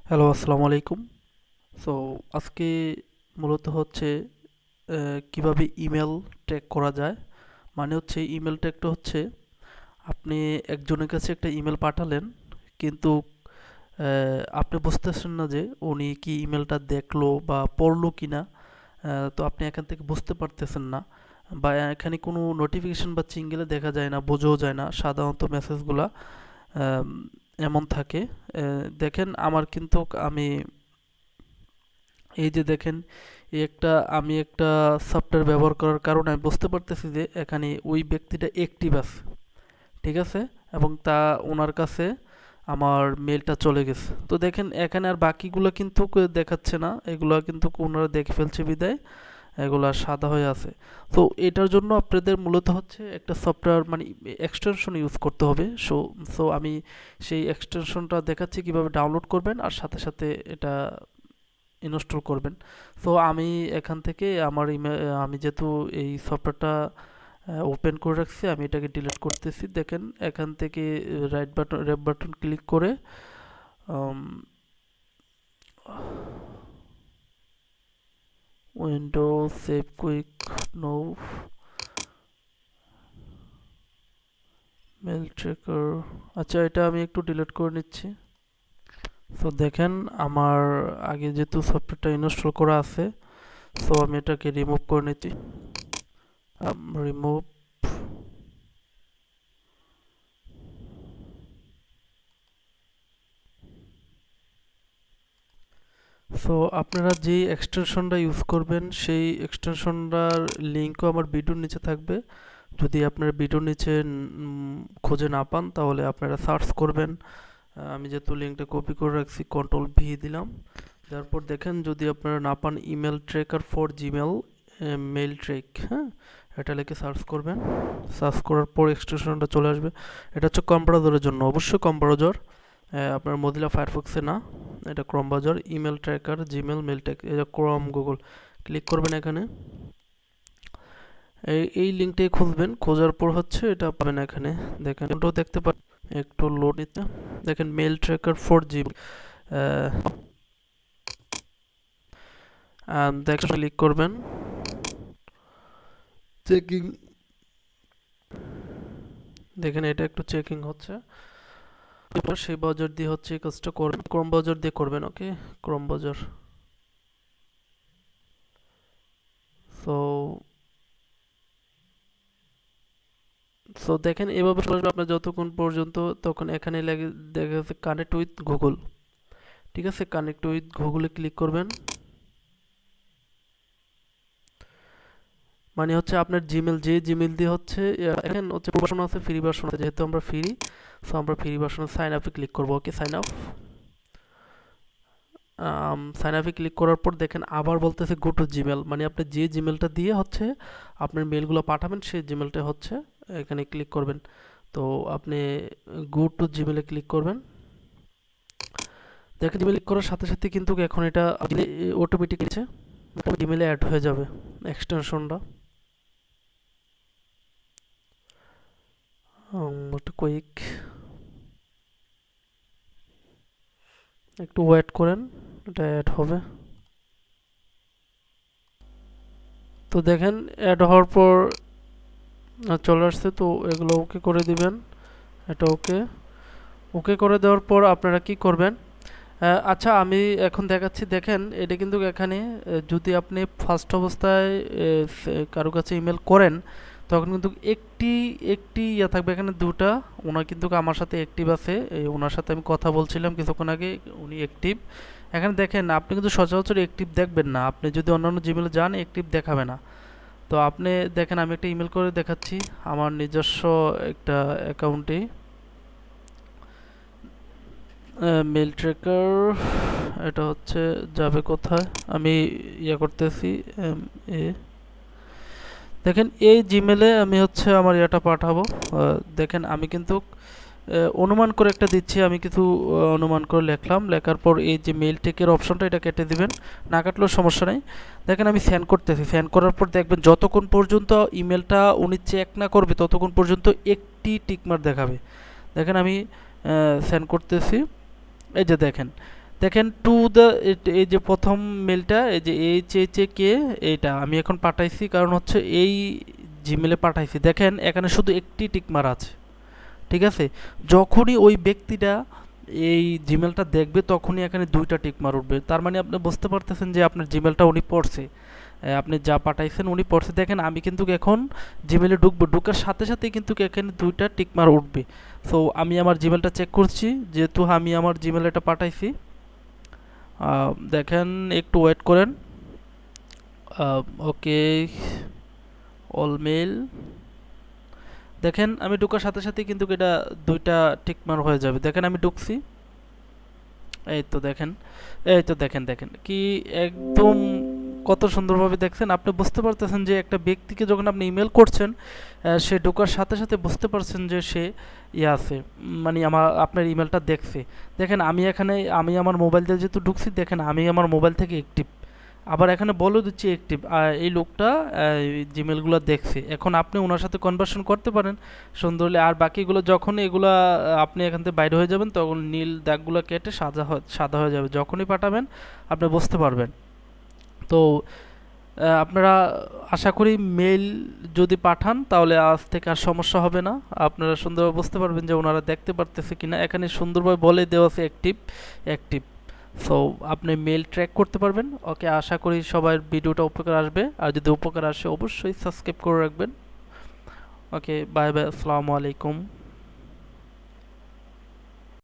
Hello, আসসালামু আলাইকুম। So আজকে মূলত হচ্ছে কিভাবে ইমেল ট্র্যাক করা যায়। মানে হচ্ছে ইমেল ট্র্যাকটা হচ্ছে আপনি একজনের কাছে একটা ইমেল পাঠালেন, কিন্তু আপনি বুঝতেছেন না যে উনি কি ইমেলটা দেখলো বা পড়লো কি না। তো আপনি এখান থেকে বুঝতে পারতেছেন না, বা এখানে কোনো নোটিফিকেশন বা চিঙ্গেলে দেখা যায় না, বোঝাও যায় না সাধারণত মেসেজগুলা এমন থাকে। দেখেন আমার কিন্তু এই যে দেখেন, আমি একটা সফটওয়্যার ব্যবহার করার কারণে আমি বুঝতে পারতেছি যে এখানে ওই ব্যক্তিটা অ্যাক্টিভ আছে, ঠিক আছে, এবং ওনার কাছে আমার মেলটা চলে গেছে। তো দেখেন এখানে আর বাকিগুলো কিন্তু দেখাচ্ছে না, এগুলো কিন্তু ওনারা দেখে ফেলছে বিদায় এগুলা সাদা হয়ে আছে। তো এটার জন্য আপনাদের মূলত হচ্ছে একটা সফটওয়্যার মানে এক্সটেনশন ইউজ করতে হবে। সো আমি সেই এক্সটেনশনটা দেখাচ্ছি কিভাবে ডাউনলোড করবেন আর সাথে সাথে এটা ইনস্টল করবেন। সো আমি এখান থেকে আমি যেহেতু এই সফটওয়্যারটা ওপেন করে রাখছি, আমি এটাকে ডিলিট করতেছি। দেখেন এখান থেকে রেড বাটন ক্লিক করে window save quick no mail tracker. আচ্ছা, এটা আমি একটু ডিলিট করে নিচ্ছি। সো দেখেন আমার আগে যেহেতু সফটওয়্যারটা ইনস্টল করা আছে, সো আমি এটাকে রিমুভ করে নিচ্ছি। রিমুভ। সো আপনারা যেই এক্সটেনশনটা ইউজ করবেন সেই এক্সটেনশনটার লিঙ্কও আমার ভিডিওর নিচে থাকবে। যদি আপনারা ভিডিওর নিচে খুঁজে না পান তাহলে আপনারা সার্চ করবেন। আমি যেহেতু লিঙ্কটা কপি করে রাখছি, কন্ট্রোল V দিলাম। তারপর দেখেন যদি আপনারা না পান email tracker for Gmail mail track, হ্যাঁ, এটা লিখে সার্চ করবেন। সার্চ করার পর এক্সটেনশনটা চলে আসবে। এটা হচ্ছে কম ব্রাউজারের জন্য, অবশ্যই কম ব্রাউজার, আপনার মজিলা ফায়ারফক্সে না, এটা Chrome browser. Email tracker Gmail mail track, এটা ক্রোম গুগল। ক্লিক করবেন এখানে, এই লিঙ্কটাই খুঁজবেন। খোঁজার পর হচ্ছে এটা পাবেন এখানে। দেখেন এটাও দেখতে পারেন, একটু লোড নিতে। দেখেন মেল ট্র্যাকার ফর জিমেল, দেখেন ক্লিক করবেন। চেকিং, দেখেন এটা একটু চেকিং হচ্ছে। সেই ব্রাউজার দিয়ে হচ্ছে এই কাজটা করবেন, ক্রোম ব্রাউজার দিয়ে করবেন। ওকে, ক্রোম ব্রাউজার। সো সো দেখেন এভাবে আসবে আপনার যতক্ষণ পর্যন্ত, তখন এখানে দেখা যাচ্ছে কানেক্ট উইথ গুগল, ঠিক আছে। কানেক্ট উইথ গুগলে ক্লিক করবেন। মানে হচ্ছে আপনার জিমেল, যে জিমেল দিয়ে হচ্ছে এখানে হচ্ছে প্রো ভার্সন আছে, ফ্রি ভার্সন আছে। যেহেতু আমরা ফ্রি, সো আমরা ফ্রি ভার্সনে সাইন আপে ক্লিক করবো। ওকে, সাইন আপ। সাইন আপে ক্লিক করার পর দেখেন আবার বলতেছে গো টু জিমেল, মানে আপনি যে জিমেলটা দিয়ে হচ্ছে আপনার মেলগুলো পাঠাবেন সেই জিমেলটা হচ্ছে এখানে ক্লিক করবেন। তো আপনি গো টু জিমেলে ক্লিক করবেন। দেখেন জিমেল ক্লিক করার সাথে সাথে কিন্তু এখন এটা অটোমেটিক জিমেলে অ্যাড হয়ে যাবে এক্সটেনশনটা। একটু কুইক, একটু ওয়েট করেন, এটা অ্যাড হবে। তো দেখেন অ্যাড হওয়ার পর চলে আসছে। তো এগুলো ওকে করে দিবেন। এটা ওকে, ওকে করে দেওয়ার পর আপনারা কি করবেন। আচ্ছা, আমি এখন দেখাচ্ছি। দেখেন এটা কিন্তু এখানে যদি আপনি ফার্স্ট অবস্থায় কারো কাছে ইমেল করেন, তখন কিন্তু একটি একটি থাকবে এখানে দুটা। ওনার কিন্তু আমার সাথে অ্যাক্টিভ আছে, ওনার সাথে আমি কথা বলছিলাম কিছুক্ষণ আগে, উনি অ্যাক্টিভ। এখানে দেখেন আপনি কিন্তু সচরাচর অ্যাক্টিভ দেখবেন না, আপনি যদি অন্যান্য জিমেলে যান অ্যাক্টিভ দেখাবে না। তো আপনি দেখেন আমি একটা ইমেল করে দেখাচ্ছি আমার নিজস্ব একটা অ্যাকাউন্টে। মেল ট্র্যাকার, এটা হচ্ছে যাবে কোথায়, আমি করতেছি এ। দেখেন এই জিমেলে আমি হচ্ছে আমার পাঠাবো। দেখেন আমি কিন্তু অনুমান করে একটা দিচ্ছি, আমি কিছু অনুমান করে লিখলাম। লেখার পর এই যে মেল টেকের অপশনটা, এটা কেটে দিবেন, না কাটলেও সমস্যা নেই। দেখেন আমি সেন্ড করতেছি। সেন্ড করার পর দেখবেন যতক্ষণ পর্যন্ত ইমেলটা উনি চেক না করবে ততক্ষণ পর্যন্ত একটি টিকমার্ক দেখাবে। দেখেন আমি সেন্ড করতেছি, এই যে দেখেন। দেখেন টু দ্য, এই যে প্রথম মেলটা এই যে HHK, এইটা আমি এখন পাঠাইছি, কারণ হচ্ছে এই জিমেলে পাঠাইছি। দেখেন এখানে শুধু একটি টিকমার আছে, ঠিক আছে। যখনই ওই ব্যক্তিটা এই জিমেলটা দেখবে তখনই এখানে দুইটা টিকমার উঠবে, তার মানে আপনি বুঝতে পারতেছেন যে আপনার জিমেলটা উনি পড়ছে, আপনি যা পাঠাইছেন উনি পড়ছে। দেখেন আমি কিন্তু এখন জিমেলে ঢুকবো, ঢুকার সাথে সাথে কিন্তু এখানে দুইটা টিকমার উঠবে। সো আমি আমার জিমেলটা চেক করছি, যেহেতু আমি আমার জিমেল এটা পাঠাইছি। দেখেন একটু ওয়েট করেন। ওকে, অল মেল। দেখেন আমি ঢোকার সাথে সাথে কিন্তু এটা দুইটা টিকমার হয়ে যাবে। দেখেন আমি ঢুকছি, এই তো দেখেন, এই তো দেখেন, দেখেন কি একদম কত সুন্দরভাবে দেখছেন। আপনি বুঝতে পারতেছেন যে একটা ব্যক্তিকে যখন আপনি ইমেল করছেন, সে ঢোকার সাথে সাথে বুঝতে পারছেন যে সে ইয়ে আছে, মানে আপনার ইমেলটা দেখছে। দেখেন আমি এখানে আমি আমার মোবাইল দিয়ে যেহেতু ঢুকছি, দেখেন আমি আমার মোবাইল থেকে অ্যাক্টিভ, আবার এখানে বলে দিচ্ছি অ্যাক্টিভ। এই লোকটা জিমেলগুলো দেখছে। এখন আপনি ওনার সাথে কনভারসেশন করতে পারেন সুন্দরলি। আর বাকিগুলো যখন এগুলা আপনি এখান থেকে বাইরে হয়ে যাবেন, তখন নীল দাগগুলো কেটে সাদা হয়ে যাবে। যখনই পাঠাবেন আপনি বুঝতে পারবেন। তো আপনারা আশা করি মেইল যদি পাঠান তাহলে আজ থেকে আর সমস্যা হবে না। আপনারা সুন্দরভাবে বুঝতে পারবেন যে ওনারা দেখতে পারতেছে কিনা। এখানে সুন্দরভাবে বলে দেওয়া আছে অ্যাক্টিভ, অ্যাক্টিভ। সো আপনি মেল ট্র্যাক করতে পারবেন। ওকে, আশা করি সবার ভিডিওটা উপকার আসবে, আর যদি উপকার আসে অবশ্যই সাবস্ক্রাইব করে রাখবেন। ওকে, বাই বাই, আসসালামু আলাইকুম।